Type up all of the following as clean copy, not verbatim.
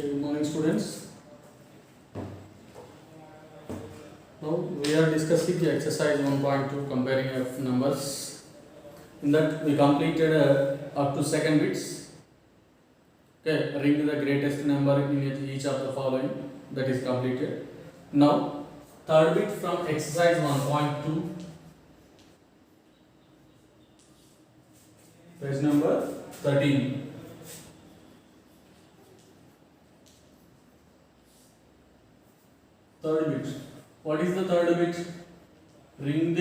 Okay, good morning students. Now we are discussing the exercise 1.2 comparing of numbers. In that we completed up to second bits. Okay, ring the greatest number in each of the following, that is completed. Now third bit from exercise 1.2, page number 13. Third bit. What is the third bit? Ring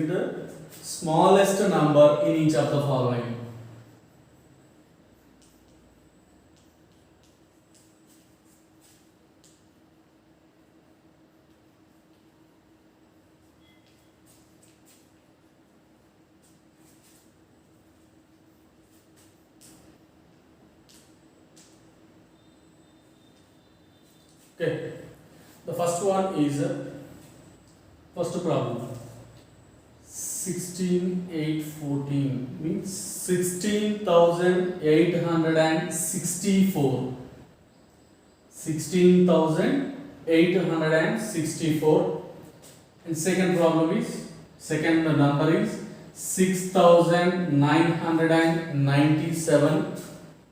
the smallest number in each of the following. Okay, the first one is first problem. 16,814 means 16,864. 16,864. And second problem is, second number is 6,997.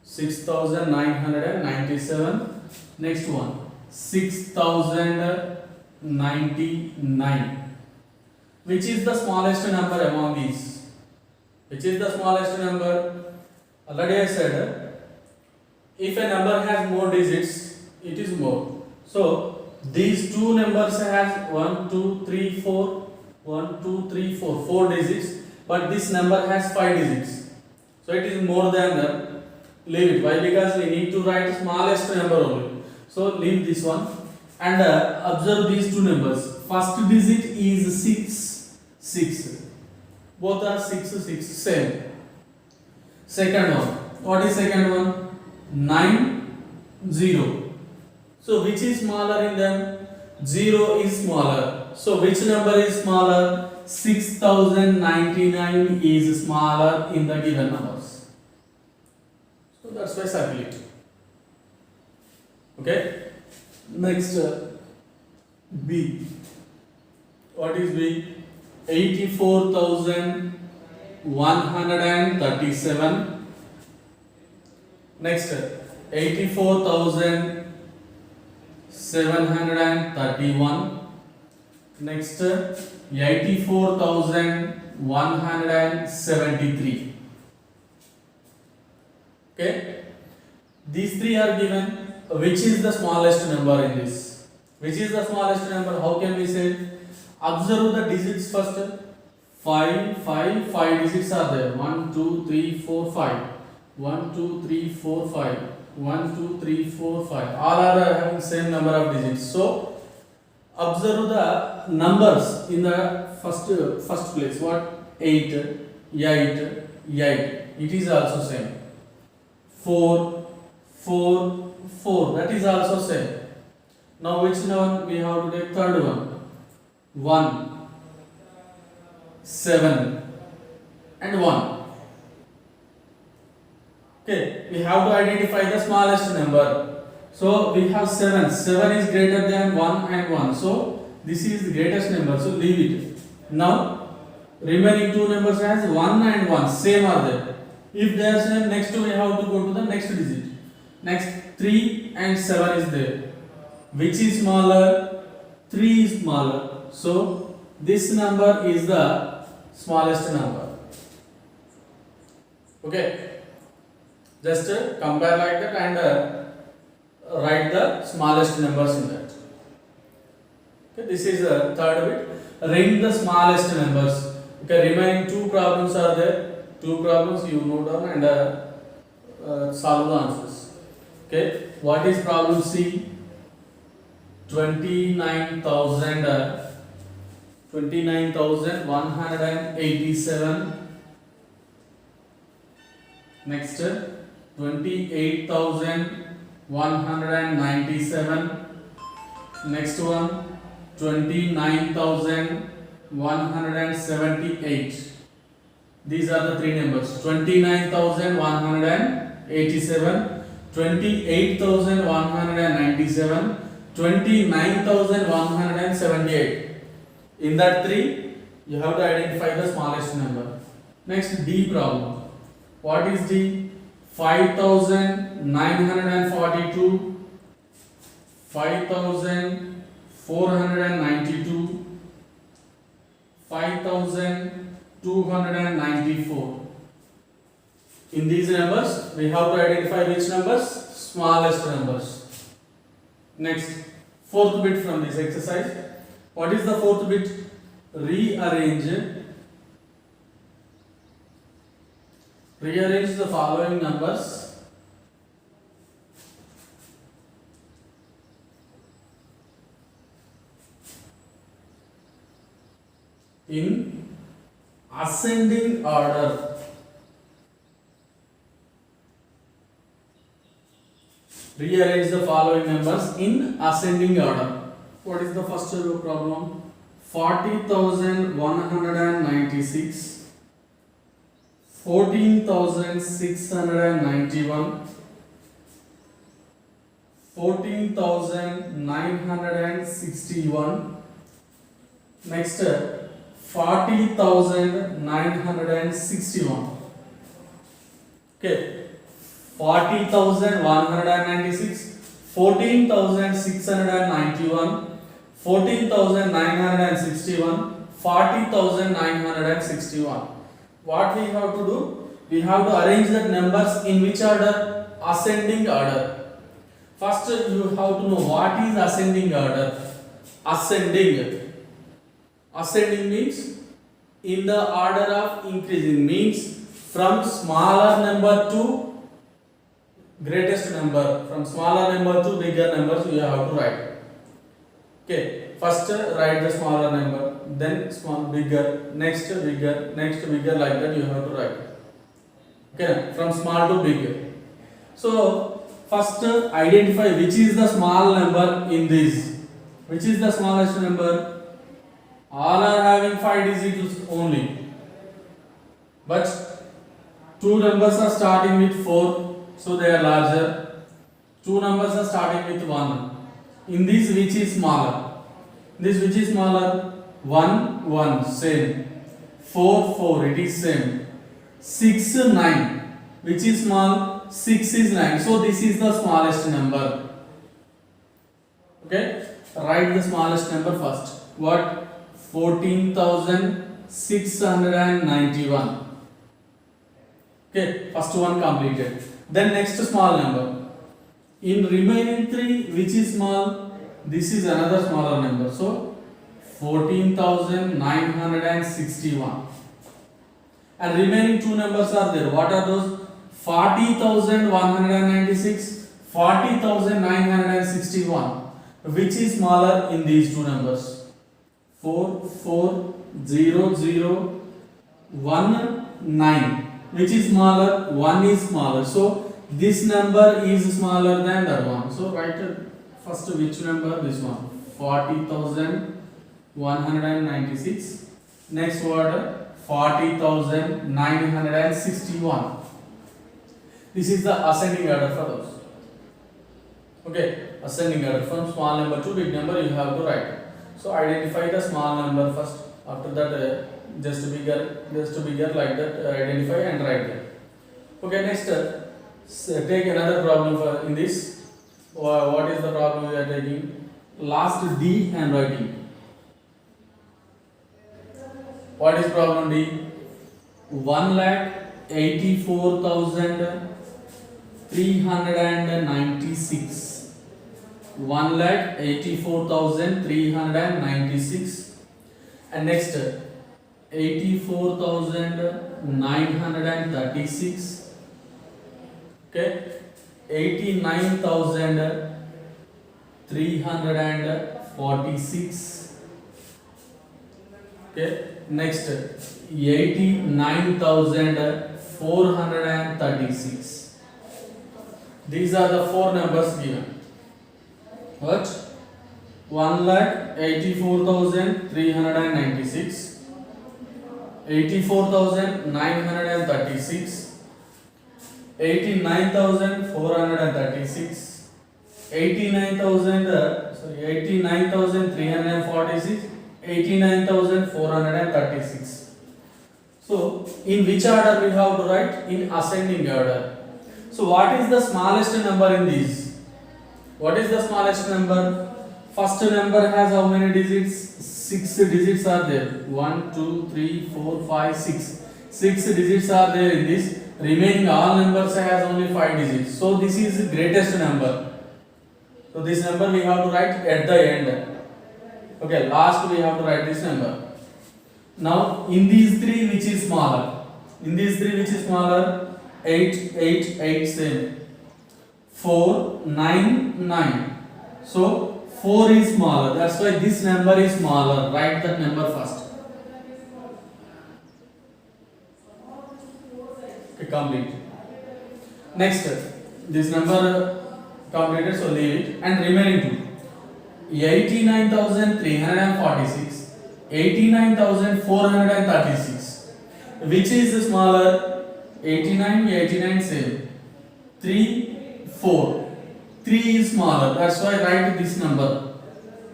6,997. Next one 6,099. Which is the smallest number among these? Which is the smallest number? Already I said, if a number has more digits, it is more. So these two numbers have 1, 2, 3, 4, 1, 2, 3, 4, 4 digits, but this number has 5 digits. So it is more than that. Leave it. Why? Because we need to write smallest number only. So leave this one and observe these two numbers. First digit is 6. Both are 6, same. Second one. What is second one? 9, 0. So which is smaller in them? 0 is smaller. So which number is smaller? 6,099 is smaller in the given numbers. So that's why circle it. Okay. Next B. What is B? 84,137. Next 84,731. Next 84,173. Okay. These three are given. Which is the smallest number in this? Which is the smallest number? How can we say? Observe the digits first. 5 digits are there. 1, 2, 3, 4, 5. 1, 2, 3, 4, 5. 1, 2, 3, 4, 5. All are having same number of digits. So observe the numbers in the first place. What? 8, 8. It is also same. 4. That is also same. Now which one we have to take? Third one. 1, 7 and 1. Okay, we have to identify the smallest number. So we have 7. 7 is greater than 1 and 1. So this is the greatest number. So leave it. Now remaining two numbers has 1 and 1. Same are there. If they are same, next we have to go to the next digit. Next 3 and 7 is there. Which is smaller? 3 is smaller. So this number is the smallest number. Okay. Just compare like that and write the smallest numbers in that. Okay. This is the third bit. Ring the smallest numbers. Okay. Remaining two problems are there. Two problems you note down and solve the answers. Okay. What is problem C? 29,187. Next 28,197. Next one 29,178. These are the three numbers. 29,197. 28,197, 29,178. In that three, you have to identify the smallest number. Next, D problem. What is D? 5,942, 5,492, 5,294. In these numbers, we have to identify which numbers? Smallest numbers. Next, fourth bit from this exercise. What is the fourth bit? Rearrange the following numbers in ascending order. Rearrange the following numbers in ascending order. What is the first problem? 40,196, 14,691, 14,961. Next, 40,961. Okay. 40,196, 14,691, 14,961, 40,961. What we have to do? We have to arrange the numbers in which order? Ascending order. First, you have to know what is ascending order. Ascending. Ascending means in the order of increasing, means from smaller number to greatest number, from smaller number to bigger numbers you have to write. Okay, first write the smaller number, then bigger, next bigger, like that you have to write. Okay, from small to bigger. So first identify which is the small number in this. Which is the smallest number? All are having 5 digits only, but two numbers are starting with 4, so they are larger. Two numbers are starting with 1. In this, which is smaller? This which is smaller? 1 1 same, 4 4 it is same, 6 9 which is small? 6 is 9, so this is the smallest number. Okay, write the smallest number first. What? 14,691. Okay, first one completed. Then next small number. In remaining 3, which is small? This is another smaller number. So 14,961. And remaining 2 numbers are there. What are those? 40,196, 40,961. Which is smaller in these 2 numbers? 440019. Which is smaller? 1 is smaller. So this number is smaller than that one. So write first which number? This one. 40,196. Next word 40,961. This is the ascending order for those. Okay, ascending order from small number to big number you have to write. So identify the small number first. After that, just bigger like that. Identify and write that. Okay, next take another problem for in this. What is the problem we are taking? Last D handwriting. What is problem D? 1,84,396. 1,84,396. And next 84,936. Okay, 89,346. Okay, next 89,436. These are the 4 numbers given. What? 1,84,396, 84,936, 89,436, 89,346, 89,436. So in which order we have to write? In ascending order. So what is the smallest number in these? What is the smallest number? First number has how many digits? 6 digits are there. 1, 2, 3, 4, 5, 6. 6 digits are there in this. Remaining all numbers has only 5 digits. So this is the greatest number. So this number we have to write at the end. Okay, last we have to write this number. Now in these three, which is smaller? In these three, which is smaller? 8, 8, 8 same. 4, 9, 9. So 4 is smaller. That's why this number is smaller. Write that number first. Okay, complete. Next, this number completed, so leave it. And remaining two. 89,346, 89,436. Which is smaller? 89, 89 same. 3, 4. 3 is smaller. That's why write this number.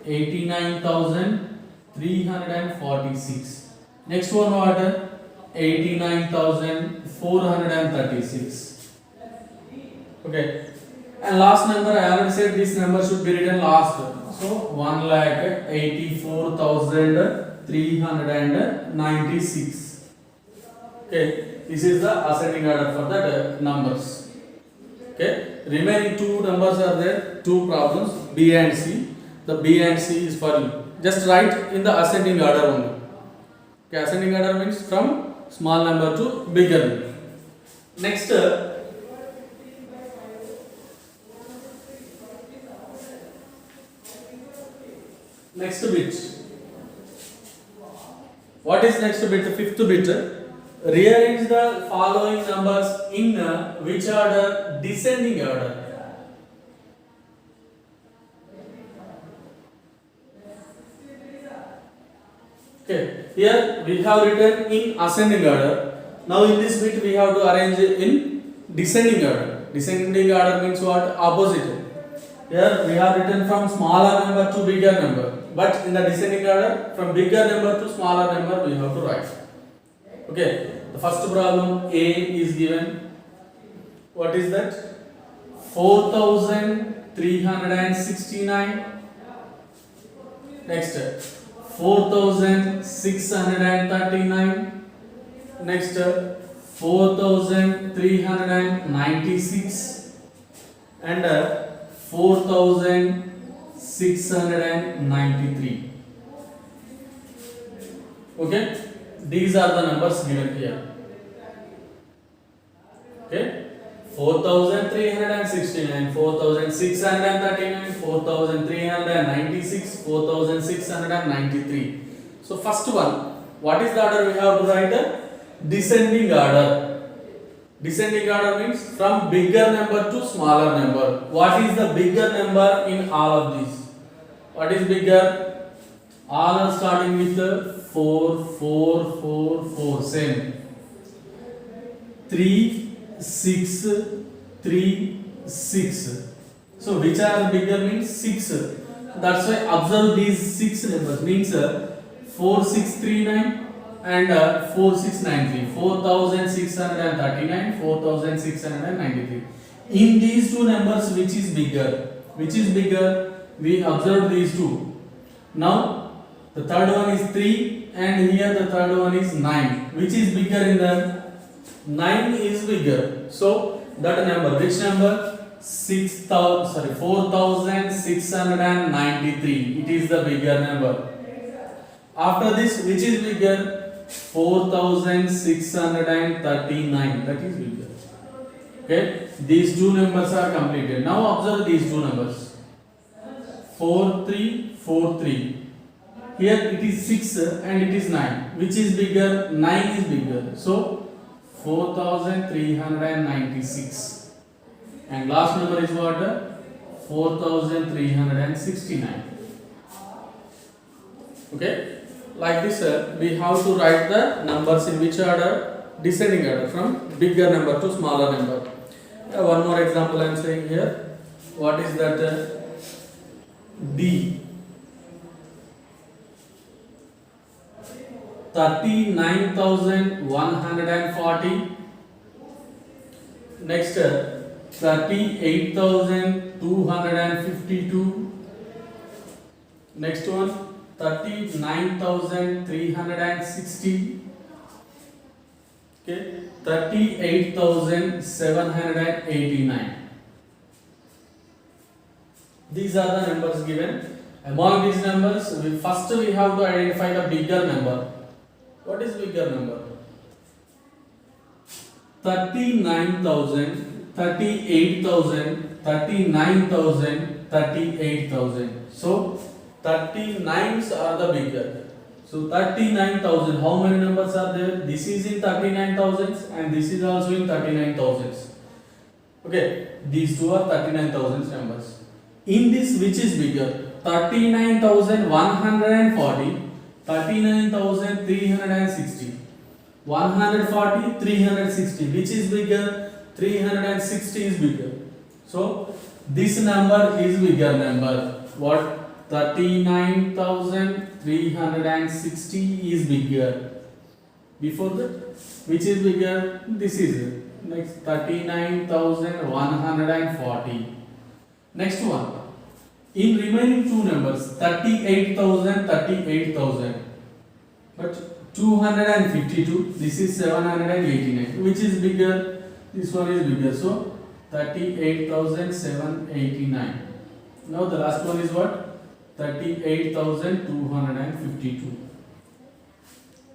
89,346. Next one what? 89,436. Okay. And last number I already said this number should be written last. So 1,84,396. Okay. This is the ascending order for that numbers. Okay. Remaining two numbers are there. Two problems, B and C. The B and C is for you. Just write in the ascending order only. Okay. Ascending order means from small number to bigger number. Next. Next bit. What is next bit? The fifth bit. Rearrange the following numbers in which order? Descending order. Okay. Here we have written in ascending order. Now in this bit we have to arrange in descending order. Descending order means what? Opposite. Here we have written from smaller number to bigger number. But in the descending order, from bigger number to smaller number we have to write. Okay. The first problem A is given. What is that? 4,369. Next, 4,639. Next, 4,396. And 4,693. Okay. These are the numbers given here. Okay. 4,369, 4,639, 4,396, 4,693. So first one, what is the order we have to write? Descending order. Descending order means from bigger number to smaller number. What is the bigger number in all of these? What is bigger? All are starting with 4, 4, 4, 4. Same. 3, 6, 3, 6. So which are bigger means 6. That's why observe these 6 numbers means 4639 and 4693. 4639, 4693. In these two numbers, which is bigger? Which is bigger? We observe these two. Now the third one is 3 and here the third one is 9. Which is bigger in them? 9 is bigger. So that number, which number? 4,693. It is the bigger number. After this, which is bigger? 4,639. That is bigger. Okay. These two numbers are completed. Now observe these two numbers. 4343. Here it is 6 and it is 9. Which is bigger? 9 is bigger. So 4,396. And last number is what? 4,369. Okay. Like this, we have to write the numbers in which order? Descending order, from bigger number to smaller number. One more example I am saying here. What is that? D 39,140. Next 38,252. Next one 39,360. Okay, 38,789. These are the numbers given. Among these numbers, first we have to identify the bigger number. What is bigger number? 39,000, 38,000, 39,000, 38,000. So 39s are the bigger. So 39,000. How many numbers are there? This is in 39,000s and this is also in 39,000s. Okay, these two are 39,000 numbers. In this, which is bigger? 39,140, 39,360. 140, 360. Which is bigger? 360 is bigger. So this number is bigger number. What? 39,360 is bigger. Before that, which is bigger? This is it. Next 39,140. Next one. In remaining two numbers, 38,000, 38,000. But 252. This is 789. Which is bigger? This one is bigger. So 38,789. Now the last one is what? 38,252.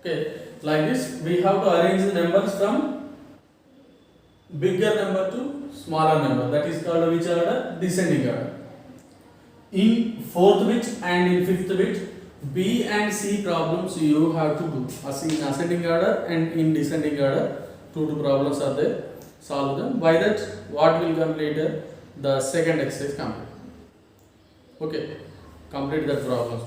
Okay, like this we have to arrange the numbers from bigger number to smaller number. That is called which order? Descending order. In fourth bit and in fifth bit, B and C problems you have to do. As in ascending order and in descending order, two problems are there. Solve them. By that, what will come later? The second exercise complete. Okay. Complete that problem.